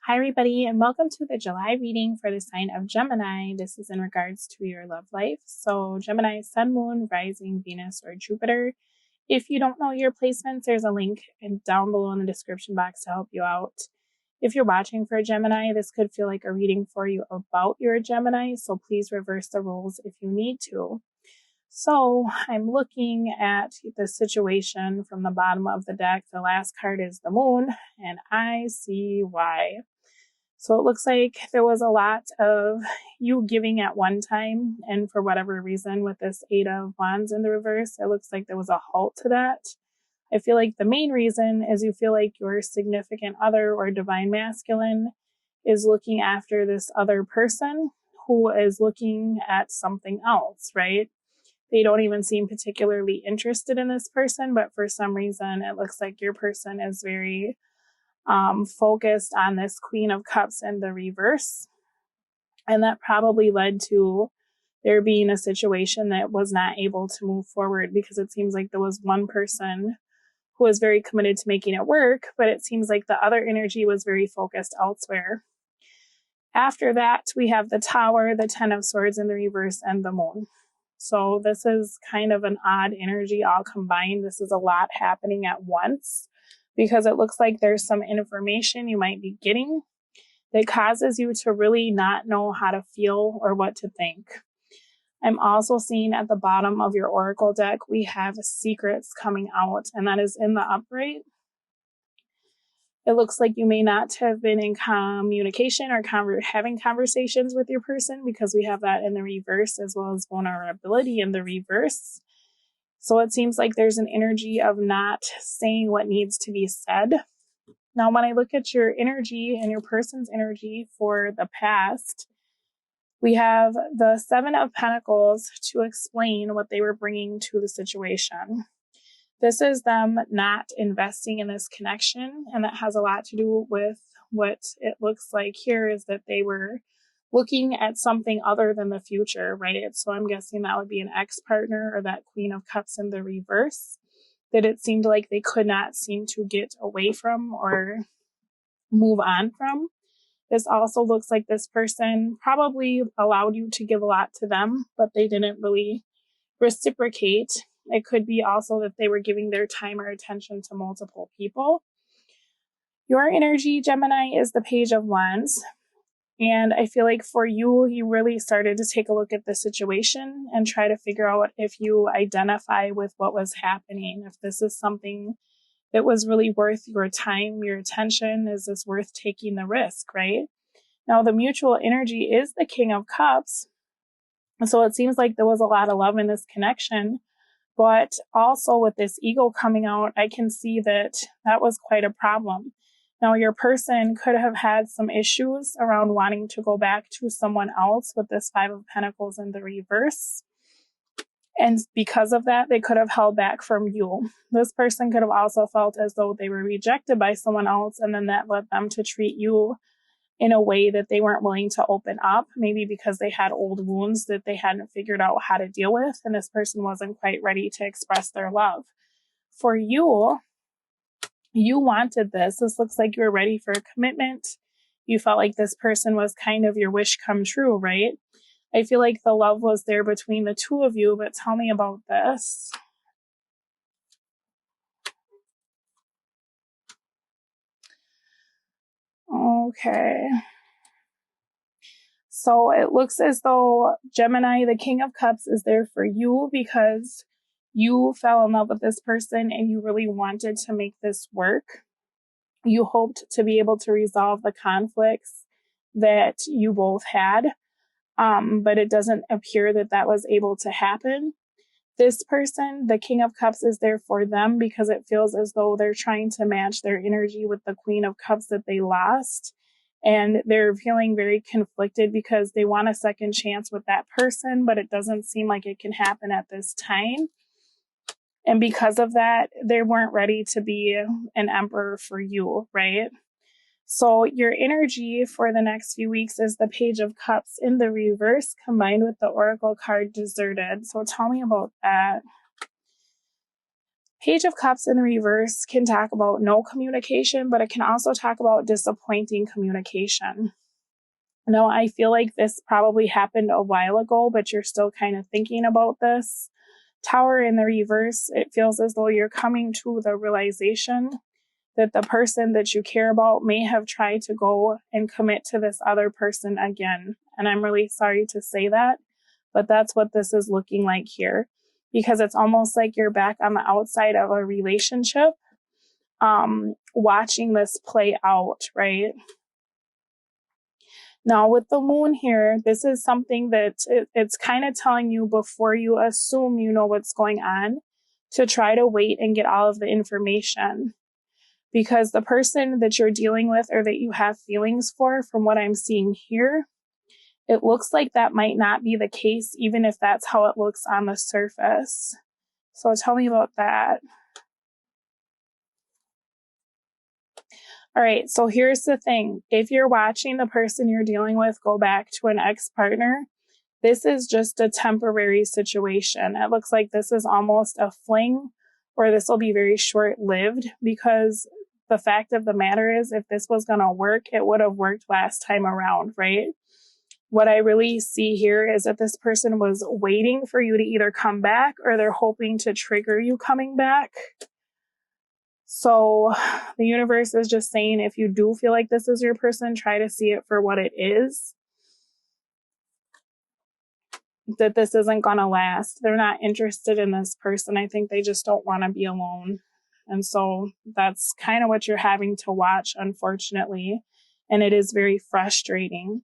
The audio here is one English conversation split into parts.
Hi, everybody, and welcome to the July reading for the sign of Gemini. This is in regards to your love life. So, Gemini, Sun, Moon, Rising, Venus, or Jupiter. If you don't know your placements, there's a link down below in the description box to help you out. If you're watching for a Gemini, this could feel like a reading for you about your Gemini, so please reverse the roles if you need to. So, I'm looking at the situation from the bottom of the deck. The last card is the Moon, and I see why. So it looks like there was a lot of you giving at one time, and for whatever reason, with this Eight of Wands in the reverse, it looks like there was a halt to that. I feel like the main reason is you feel like your significant other or divine masculine is looking after this other person who is looking at something else, right? They don't even seem particularly interested in this person, but for some reason, it looks like your person is very focused on this Queen of Cups in the reverse. And that probably led to there being a situation that was not able to move forward, because it seems like there was one person who was very committed to making it work, but it seems like the other energy was very focused elsewhere. After that, we have the Tower, the Ten of Swords in the reverse, and the Moon. So this is kind of an odd energy all combined. This is a lot happening at once, because it looks like there's some information you might be getting that causes you to really not know how to feel or what to think. I'm also seeing at the bottom of your oracle deck, we have secrets coming out, and that is in the upright. It looks like you may not have been in communication or having conversations with your person, because we have that in the reverse, as well as vulnerability in the reverse. So it seems like there's an energy of not saying what needs to be said. Now, when I look at your energy and your person's energy for the past, we have the Seven of Pentacles to explain what they were bringing to the situation. This is them not investing in this connection, and that has a lot to do with what it looks like here is that they were looking at something other than the future, right? So I'm guessing that would be an ex-partner or that Queen of Cups in the reverse that it seemed like they could not seem to get away from or move on from. This also looks like this person probably allowed you to give a lot to them, but they didn't really reciprocate. It could be also that they were giving their time or attention to multiple people. Your energy, Gemini, is the Page of Wands. And I feel like for you, you really started to take a look at the situation and try to figure out if you identify with what was happening, if this is something that was really worth your time, your attention. Is this worth taking the risk, right? Now, the mutual energy is the King of Cups. So it seems like there was a lot of love in this connection. But also with this ego coming out, I can see that that was quite a problem. Now, your person could have had some issues around wanting to go back to someone else with this Five of Pentacles in the reverse. And because of that, they could have held back from you. This person could have also felt as though they were rejected by someone else, and then that led them to treat you in a way that they weren't willing to open up, maybe because they had old wounds that they hadn't figured out how to deal with, and this person wasn't quite ready to express their love. For you, you wanted this. This looks like you were ready for a commitment. You felt like this person was kind of your wish come true, right? I feel like the love was there between the two of you, but tell me about this. Okay. So it looks as though Gemini, the King of Cups, is there for you because you fell in love with this person and you really wanted to make this work. You hoped to be able to resolve the conflicts that you both had, but it doesn't appear that that was able to happen. This person, the King of Cups, is there for them because it feels as though they're trying to match their energy with the Queen of Cups that they lost. And they're feeling very conflicted because they want a second chance with that person, but it doesn't seem like it can happen at this time. And because of that, they weren't ready to be an emperor for you, right? So your energy for the next few weeks is the Page of Cups in the reverse combined with the Oracle card Deserted. So tell me about that. Page of Cups in the reverse can talk about no communication, but it can also talk about disappointing communication. Now, I feel like this probably happened a while ago, but you're still kind of thinking about this. Tower in the reverse, it feels as though you're coming to the realization that the person that you care about may have tried to go and commit to this other person again. And I'm really sorry to say that, but that's what this is looking like here, because it's almost like you're back on the outside of a relationship, watching this play out, right? Now, with the moon here, this is something that it's kind of telling you before you assume you know what's going on, to try to wait and get all of the information. Because the person that you're dealing with or that you have feelings for, from what I'm seeing here, it looks like that might not be the case, even if that's how it looks on the surface. So tell me about that. All right, so here's the thing. If you're watching the person you're dealing with go back to an ex-partner, this is just a temporary situation. It looks like this is almost a fling, or this will be very short-lived, because the fact of the matter is, if this was going to work, it would have worked last time around, right? What I really see here is that this person was waiting for you to either come back, or they're hoping to trigger you coming back. So the universe is just saying, if you do feel like this is your person, try to see it for what it is. That this isn't going to last. They're not interested in this person. I think they just don't want to be alone. And so that's kind of what you're having to watch, unfortunately. And it is very frustrating.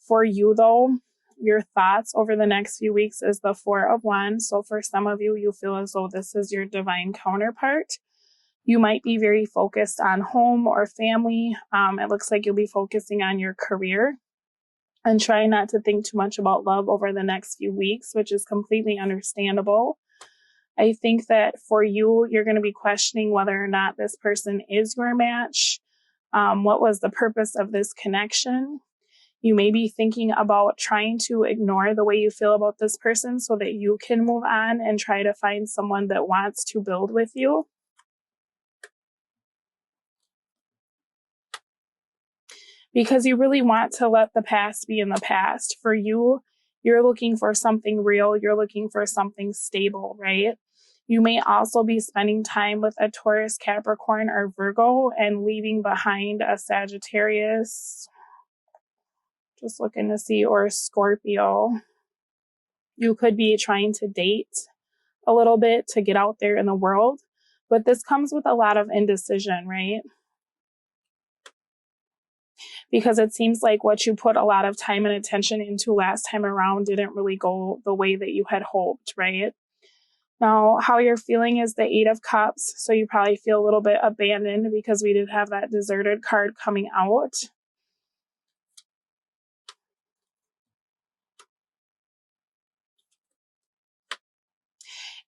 For you, though, your thoughts over the next few weeks is the Four of Wands. So for some of you, you feel as though this is your divine counterpart. You might be very focused on home or family. It looks like you'll be focusing on your career and try not to think too much about love over the next few weeks, which is completely understandable. I think that for you, you're going to be questioning whether or not this person is your match. What was the purpose of this connection? You may be thinking about trying to ignore the way you feel about this person so that you can move on and try to find someone that wants to build with you. Because you really want to let the past be in the past. For you, you're looking for something real. You're looking for something stable, right? You may also be spending time with a Taurus, Capricorn, or Virgo and leaving behind a Sagittarius. Just looking to see, or a Scorpio. You could be trying to date a little bit to get out there in the world, but this comes with a lot of indecision, right? Because it seems like what you put a lot of time and attention into last time around didn't really go the way that you had hoped, right? Now, how you're feeling is the Eight of Cups, so you probably feel a little bit abandoned because we did have that deserted card coming out.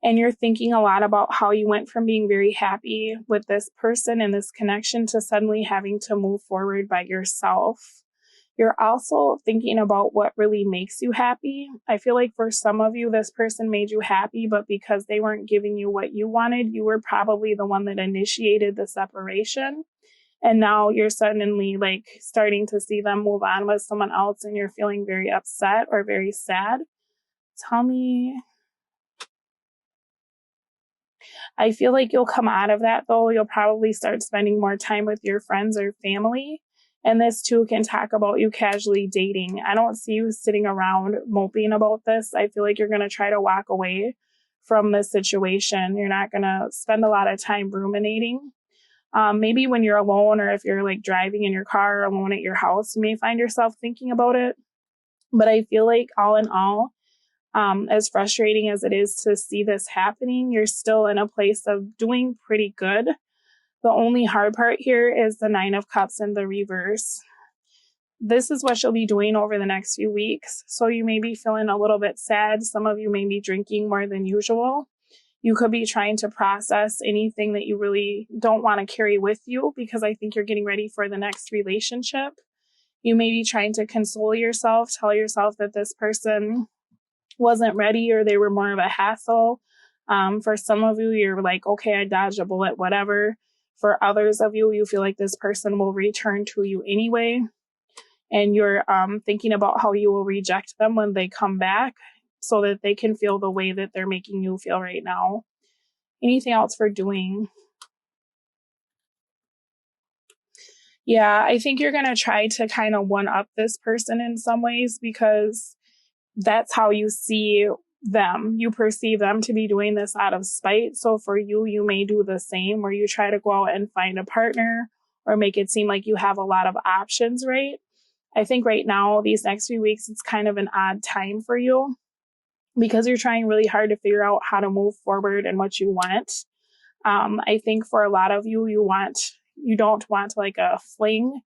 And you're thinking a lot about how you went from being very happy with this person and this connection to suddenly having to move forward by yourself. You're also thinking about what really makes you happy. I feel like for some of you, this person made you happy, but because they weren't giving you what you wanted, you were probably the one that initiated the separation. And now you're suddenly like starting to see them move on with someone else and you're feeling very upset or very sad. Tell me. I feel like you'll come out of that though. You'll probably start spending more time with your friends or family. And this too can talk about you casually dating. I don't see you sitting around moping about this. I feel like you're going to try to walk away from this situation. You're not going to spend a lot of time ruminating. Maybe when you're alone, or if you're like driving in your car alone at your house, you may find yourself thinking about it. But I feel like all in all, as frustrating as it is to see this happening, you're still in a place of doing pretty good. The only hard part here is the Nine of Cups in the reverse. This is what you'll be doing over the next few weeks. So you may be feeling a little bit sad. Some of you may be drinking more than usual. You could be trying to process anything that you really don't want to carry with you, because I think you're getting ready for the next relationship. You may be trying to console yourself, tell yourself that this person wasn't ready or they were more of a hassle. For some of you, you're like, okay, I dodged a bullet, whatever. For others of you, you feel like this person will return to you anyway. And you're thinking about how you will reject them when they come back so that they can feel the way that they're making you feel right now. Anything else for doing? Yeah, I think you're going to try to kind of one-up this person in some ways because that's how you see them. You perceive them to be doing this out of spite. So for you, you may do the same where you try to go out and find a partner or make it seem like you have a lot of options, right? I think right now, these next few weeks, it's kind of an odd time for you because you're trying really hard to figure out how to move forward and what you want. I think for a lot of you, you don't want like a fling.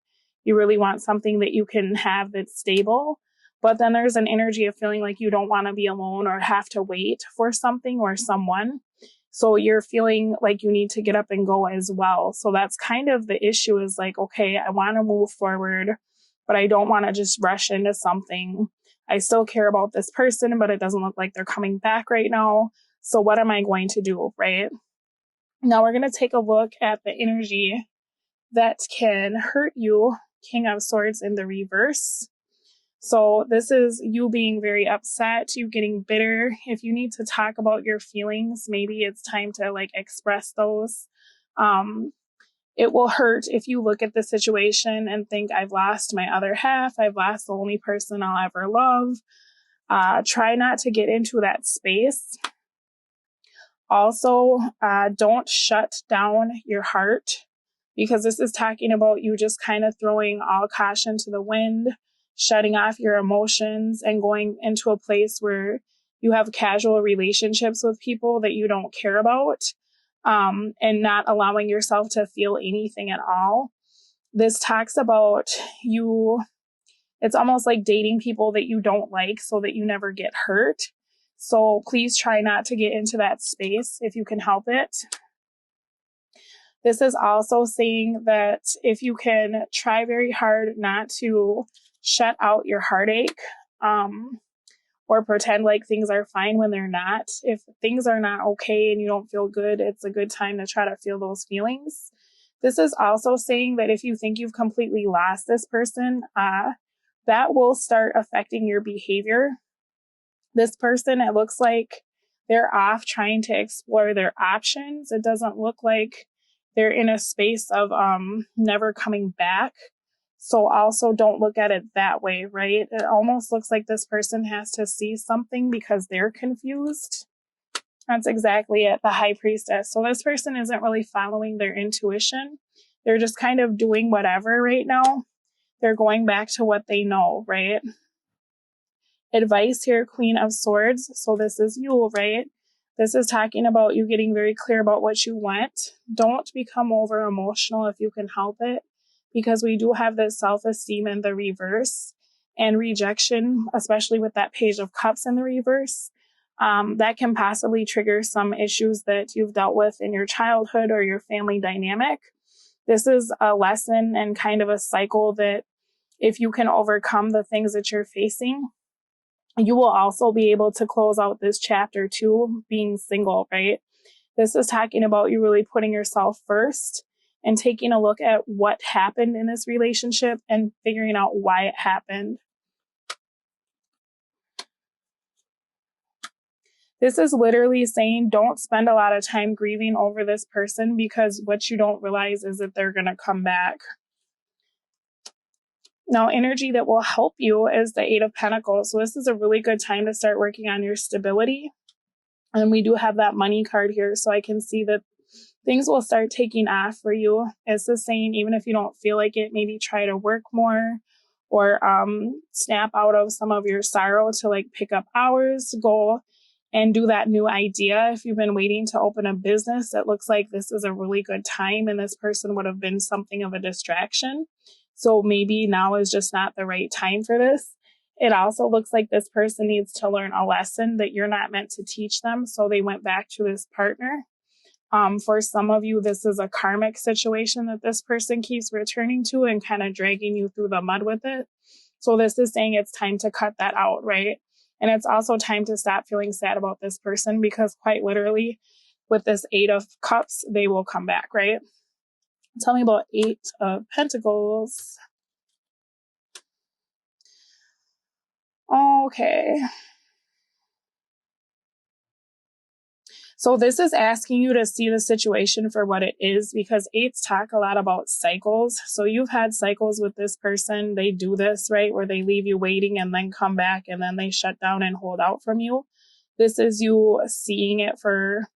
You really want something that you can have that's stable. But then there's an energy of feeling like you don't want to be alone or have to wait for something or someone. So you're feeling like you need to get up and go as well. So that's kind of the issue is like, okay, I want to move forward, but I don't want to just rush into something. I still care about this person, but it doesn't look like they're coming back right now. So what am I going to do, right? Now we're going to take a look at the energy that can hurt you, King of Swords in the reverse. So this is you being very upset, you getting bitter. If you need to talk about your feelings, maybe it's time to like express those. It will hurt if you look at the situation and think, I've lost my other half. I've lost the only person I'll ever love. Try not to get into that space. Also, don't shut down your heart because this is talking about you just kind of throwing all caution to the wind, shutting off your emotions and going into a place where you have casual relationships with people that you don't care about, and not allowing yourself to feel anything at all. This talks about you. It's almost like dating people that you don't like so that you never get hurt. So please try not to get into that space if you can help it. This is also saying that if you can try very hard not to shut out your heartache, or pretend like things are fine when they're not. If things are not okay and you don't feel good, it's a good time to try to feel those feelings. This is also saying that if you think you've completely lost this person, that will start affecting your behavior. This person, it looks like they're off trying to explore their options. It doesn't look like they're in a space of never coming back. So also don't look at it that way, right? It almost looks like this person has to see something because they're confused. That's exactly it, the High Priestess. So this person isn't really following their intuition. They're just kind of doing whatever right now. They're going back to what they know, right? Advice here, Queen of Swords. So this is you, right? This is talking about you getting very clear about what you want. Don't become over emotional if you can help it, because we do have this self-esteem in the reverse and rejection, especially with that Page of Cups in the reverse. That can possibly trigger some issues that you've dealt with in your childhood or your family dynamic. This is a lesson and kind of a cycle that if you can overcome the things that you're facing, you will also be able to close out this chapter too, being single, right? This is talking about you really putting yourself first and taking a look at what happened in this relationship and figuring out why it happened. This is literally saying don't spend a lot of time grieving over this person, because what you don't realize is that they're going to come back. Now, energy that will help you is the Eight of Pentacles. So this is a really good time to start working on your stability. And we do have that money card here, so I can see that things will start taking off for you. It's the saying, even if you don't feel like it, maybe try to work more or snap out of some of your sorrow to like pick up hours, go and do that new idea. If you've been waiting to open a business, it looks like this is a really good time, and this person would have been something of a distraction. So maybe now is just not the right time for this. It also looks like this person needs to learn a lesson that you're not meant to teach them. So they went back to this partner. For some of you, this is a karmic situation that this person keeps returning to and kind of dragging you through the mud with it. So this is saying it's time to cut that out, right? And it's also time to stop feeling sad about this person, because quite literally with this 8 of Cups, they will come back, right? Tell me about 8 of Pentacles. Okay. So this is asking you to see the situation for what it is, because 8s talk a lot about cycles. So you've had cycles with this person. They do this, right, where they leave you waiting and then come back and then they shut down and hold out from you. This is you seeing it for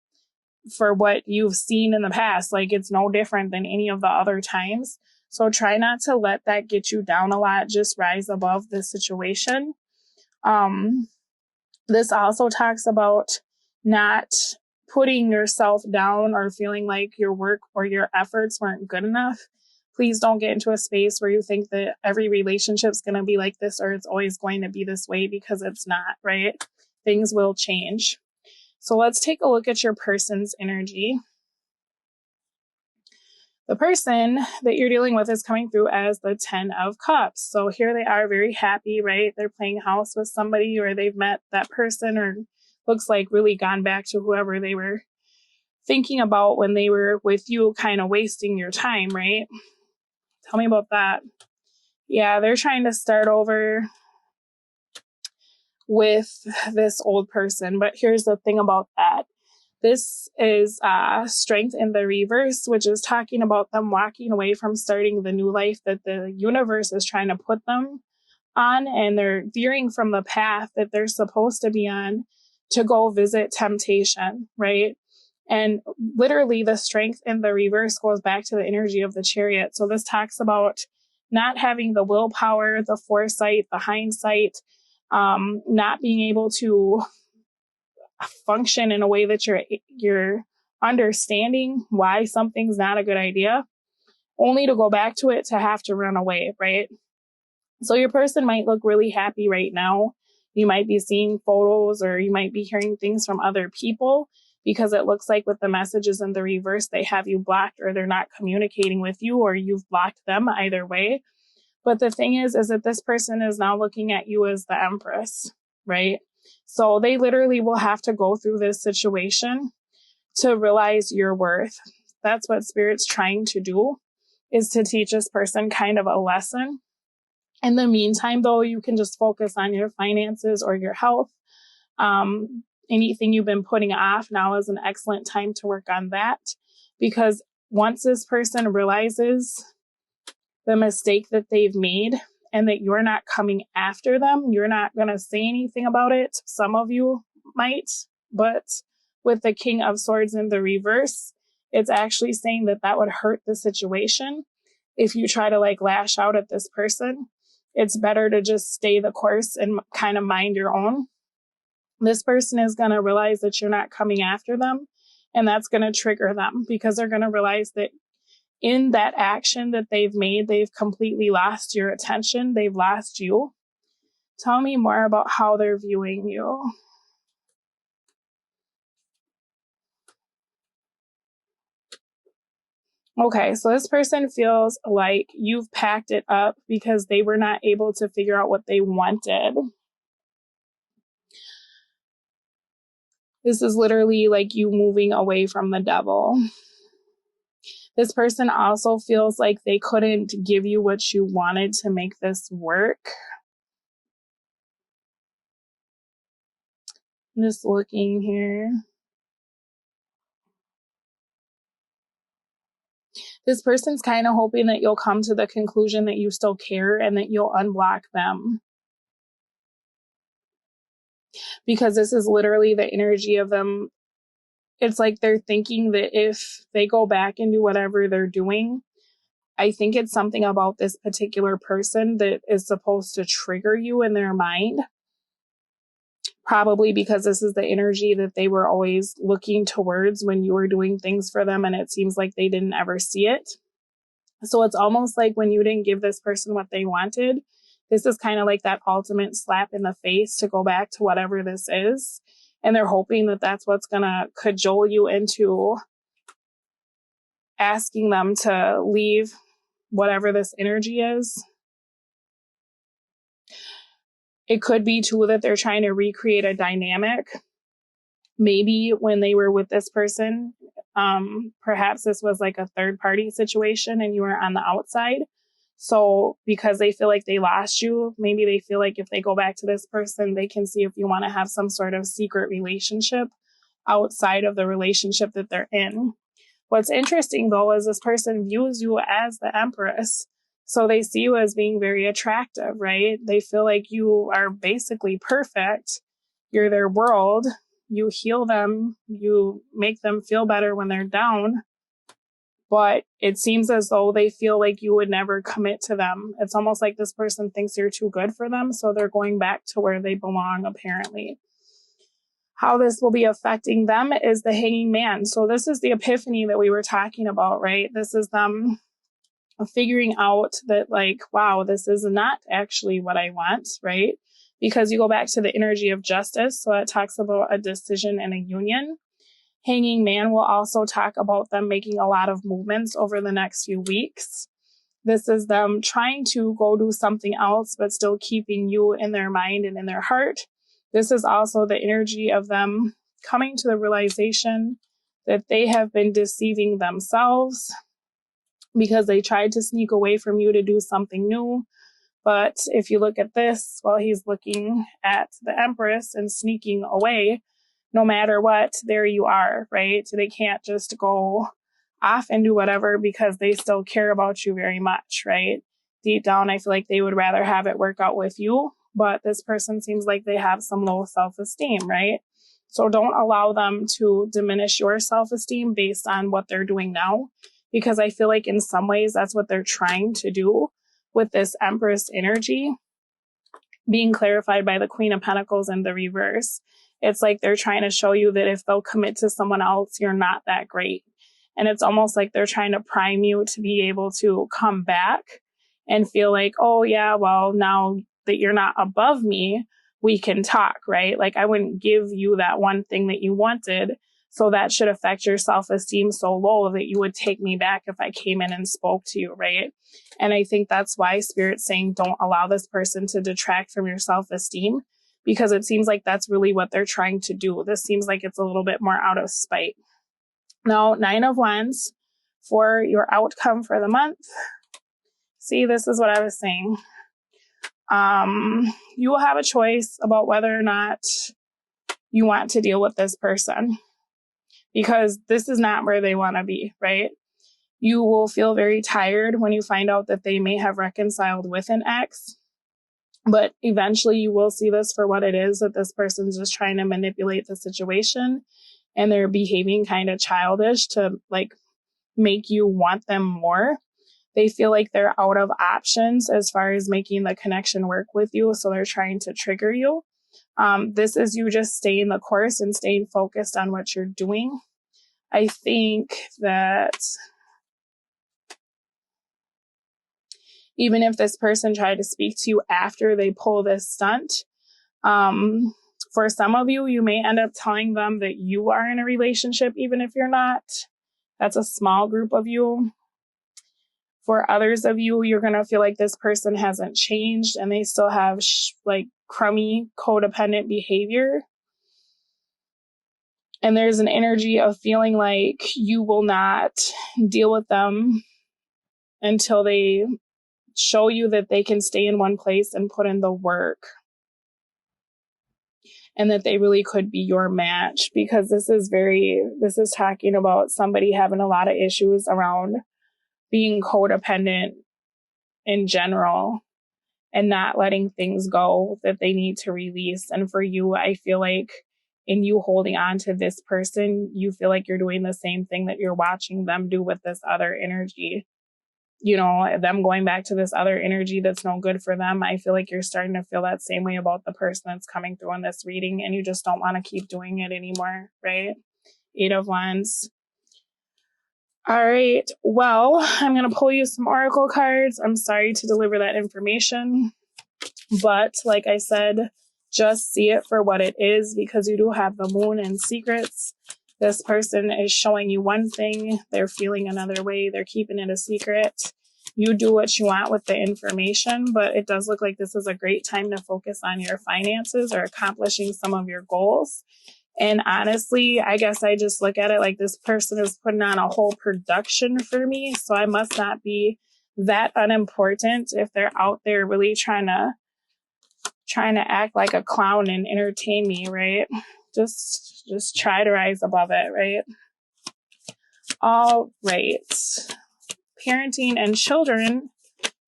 what you've seen in the past. Like, it's no different than any of the other times. So try not to let that get you down a lot. Just rise above the situation. This also talks about not putting yourself down or feeling like your work or your efforts weren't good enough. Please don't get into a space where you think that every relationship is going to be like this or it's always going to be this way, because it's not, right? Things will change. So let's take a look at your person's energy. The person that you're dealing with is coming through as the 10 of Cups. So here they are, very happy, right? They're playing house with somebody, or they've met that person, or looks like really gone back to whoever they were thinking about when they were with you, kind of wasting your time, right? Tell me about that. Yeah, they're trying to start over with this old person. But here's the thing about that. This is strength in the reverse, which is talking about them walking away from starting the new life that the universe is trying to put them on, and they're veering from the path that they're supposed to be on to go visit temptation, right? And literally the strength in the reverse goes back to the energy of the Chariot. So this talks about not having the willpower, the foresight, the hindsight, not being able to function in a way that you're understanding why something's not a good idea, only to go back to it to have to run away, right? So your person might look really happy right now. You might be seeing photos, or you might be hearing things from other people, because it looks like with the messages in the reverse, they have you blocked, or they're not communicating with you, or you've blocked them, either way. But the thing is that this person is now looking at you as the Empress, right? So they literally will have to go through this situation to realize your worth. That's what Spirit's trying to do, is to teach this person kind of a lesson. In the meantime, though, you can just focus on your finances or your health. Anything you've been putting off, now is an excellent time to work on that, because once this person realizes the mistake that they've made and that you're not coming after them, you're not going to say anything about it. Some of you might, but with the King of Swords in the reverse, it's actually saying that that would hurt the situation. If you try to lash out at this person, it's better to just stay the course and kind of mind your own. This person is going to realize that you're not coming after them, and that's going to trigger them, because they're going to realize that in that action that they've made, they've completely lost your attention. They've lost you. Tell me more about how they're viewing you. Okay, so this person feels like you've packed it up because they were not able to figure out what they wanted. This is literally like you moving away from the devil. This person also feels like they couldn't give you what you wanted to make this work. I'm just looking here. This person's kind of hoping that you'll come to the conclusion that you still care and that you'll unblock them. Because this is literally the energy of them. It's like they're thinking that if they go back and do whatever they're doing, I think it's something about this particular person that is supposed to trigger you in their mind. Probably because this is the energy that they were always looking towards when you were doing things for them, and it seems like they didn't ever see it. So it's almost like when you didn't give this person what they wanted, this is kind of like that ultimate slap in the face to go back to whatever this is. And they're hoping that that's what's going to cajole you into asking them to leave whatever this energy is. It could be too that they're trying to recreate a dynamic. Maybe when they were with this person, perhaps this was like a third party situation and you were on the outside. So because they feel like they lost you, maybe they feel like if they go back to this person, they can see if you want to have some sort of secret relationship outside of the relationship that they're in. What's interesting, though, is this person views you as the Empress. So they see you as being very attractive, right? They feel like you are basically perfect. You're their world. You heal them. You make them feel better when they're down. But it seems as though they feel like you would never commit to them. It's almost like this person thinks you're too good for them. So they're going back to where they belong, apparently. How this will be affecting them is the Hanging Man. So this is the epiphany that we were talking about, right? This is them figuring out that, like, wow, this is not actually what I want, right? Because you go back to the energy of justice. So it talks about a decision and a union. Hanging Man will also talk about them making a lot of movements over the next few weeks. This is them trying to go do something else, but still keeping you in their mind and in their heart. This is also the energy of them coming to the realization that they have been deceiving themselves because they tried to sneak away from you to do something new. But if you look at this, while he's looking at the Empress and sneaking away, no matter what, there you are, right? They can't just go off and do whatever because they still care about you very much, right? Deep down, I feel like they would rather have it work out with you, but this person seems like they have some low self-esteem, right? So don't allow them to diminish your self-esteem based on what they're doing now, because I feel like in some ways that's what they're trying to do with this Empress energy being clarified by the Queen of Pentacles in the reverse. It's like they're trying to show you that if they'll commit to someone else, you're not that great. And it's almost like they're trying to prime you to be able to come back and feel like, oh yeah, well, now that you're not above me, we can talk, right? Like I wouldn't give you that one thing that you wanted. So that should affect your self-esteem so low that you would take me back if I came in and spoke to you, right? And I think that's why Spirit's saying don't allow this person to detract from your self-esteem, because it seems like that's really what they're trying to do. This seems like it's a little bit more out of spite. Now, 9 of Wands for your outcome for the month. See, this is what I was saying. You will have a choice about whether or not you want to deal with this person, because this is not where they want to be, right? You will feel very tired when you find out that they may have reconciled with an ex, but eventually you will see this for what it is, that this person's just trying to manipulate the situation and they're behaving kind of childish to like make you want them more. They feel like they're out of options as far as making the connection work with you, so they're trying to trigger you. This is you just staying the course and staying focused on what you're doing. I think that even if this person tried to speak to you after they pull this stunt, for some of you, you may end up telling them that you are in a relationship, even if you're not. That's a small group of you. For others of you, you're going to feel like this person hasn't changed and they still have like crummy codependent behavior. And there's an energy of feeling like you will not deal with them until they show you that they can stay in one place and put in the work, and that they really could be your match, because this is talking about somebody having a lot of issues around being codependent in general and not letting things go that they need to release. And for you, I feel like in you holding on to this person, you feel like you're doing the same thing that you're watching them do with this other energy. You know, them going back to this other energy that's no good for them. I feel like you're starting to feel that same way about the person that's coming through in this reading, and you just don't want to keep doing it anymore, right? 8 of Wands. All right. Well, I'm going to pull you some oracle cards. I'm sorry to deliver that information, but like I said, just see it for what it is, because you do have the Moon and secrets. This person is showing you one thing. They're feeling another way. They're keeping it a secret. You do what you want with the information, but it does look like this is a great time to focus on your finances or accomplishing some of your goals. And honestly, I guess I just look at it like this person is putting on a whole production for me. So I must not be that unimportant if they're out there really trying to act like a clown and entertain me, right? Just try to rise above it, right? All right. Parenting and children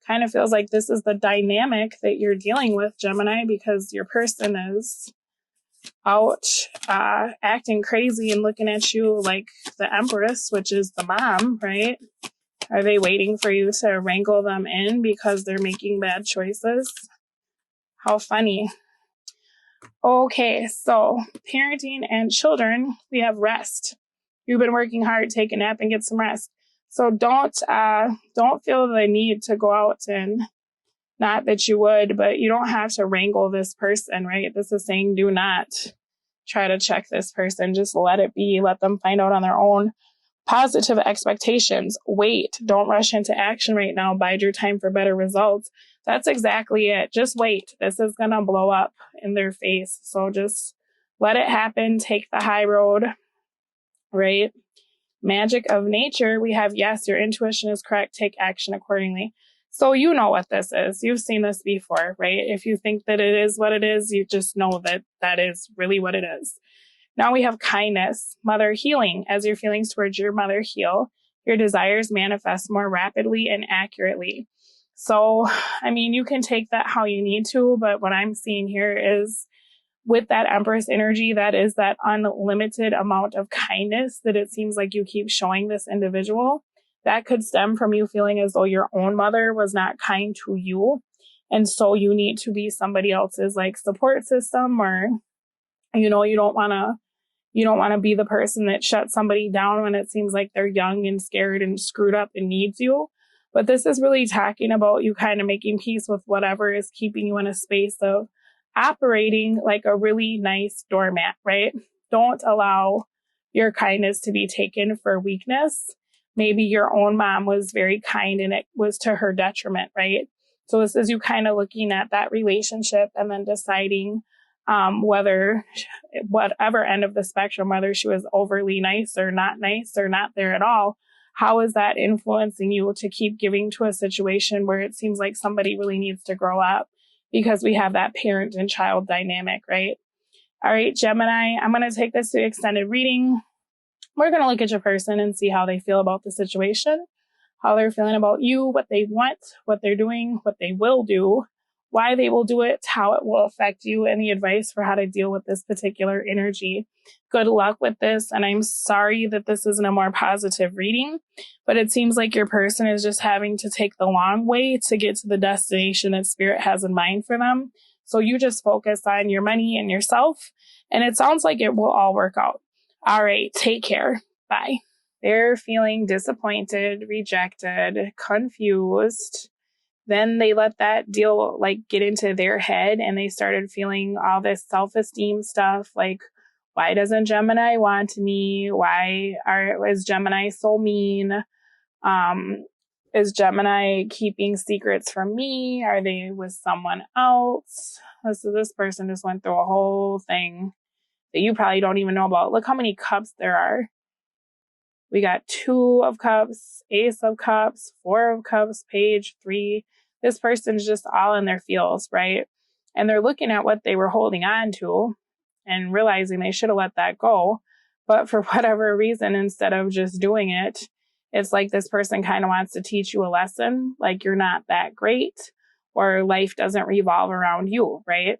kind of feels like this is the dynamic that you're dealing with, Gemini, because your person is out acting crazy and looking at you like the Empress, which is the mom, right? Are they waiting for you to wrangle them in because they're making bad choices? How funny. Okay, so parenting and children, we have rest. You've been working hard, take a nap and get some rest. So don't feel the need to go out and, not that you would, but you don't have to wrangle this person, right? This is saying do not try to check this person. Just let it be. Let them find out on their own. Positive expectations. Wait. Don't rush into action right now. Bide your time for better results. That's exactly it. Just wait. This is going to blow up in their face. So just let it happen. Take the high road, right? Magic of nature. We have, yes, your intuition is correct. Take action accordingly. So you know what this is. You've seen this before, right? If you think that it is what it is, you just know that that is really what it is. Now we have kindness, mother healing. As your feelings towards your mother heal, your desires manifest more rapidly and accurately. So, I mean, you can take that how you need to, but what I'm seeing here is with that Empress energy, that is that unlimited amount of kindness that it seems like you keep showing this individual. That could stem from you feeling as though your own mother was not kind to you. And so you need to be somebody else's like support system, or, you know, you don't want to be the person that shuts somebody down when it seems like they're young and scared and screwed up and needs you. But this is really talking about you kind of making peace with whatever is keeping you in a space of operating like a really nice doormat, right? Don't allow your kindness to be taken for weakness. Maybe your own mom was very kind and it was to her detriment, right? So this is you kind of looking at that relationship and then deciding whether, whatever end of the spectrum, whether she was overly nice or not there at all, how is that influencing you to keep giving to a situation where it seems like somebody really needs to grow up? Because we have that parent and child dynamic, right? All right, Gemini, I'm going to take this to extended reading. We're going to look at your person and see how they feel about the situation, how they're feeling about you, what they want, what they're doing, what they will do, why they will do it, how it will affect you, and the advice for how to deal with this particular energy. Good luck with this. And I'm sorry that this isn't a more positive reading, but it seems like your person is just having to take the long way to get to the destination that Spirit has in mind for them. So you just focus on your money and yourself, and it sounds like it will all work out. All right, take care. Bye. They're feeling disappointed, rejected, confused. Then they let that deal like get into their head and they started feeling all this self-esteem stuff. Like, why doesn't Gemini want me? Is Gemini so mean? Is Gemini keeping secrets from me? Are they with someone else? So this person just went through a whole thing that you probably don't even know about. Look how many cups there are. We got 2 of cups, Ace of cups, 4 of cups, page 3. This person's just all in their feels, right? And they're looking at what they were holding on to and realizing they should have let that go. But for whatever reason, instead of just doing it, it's like this person kind of wants to teach you a lesson, like you're not that great or life doesn't revolve around you, right?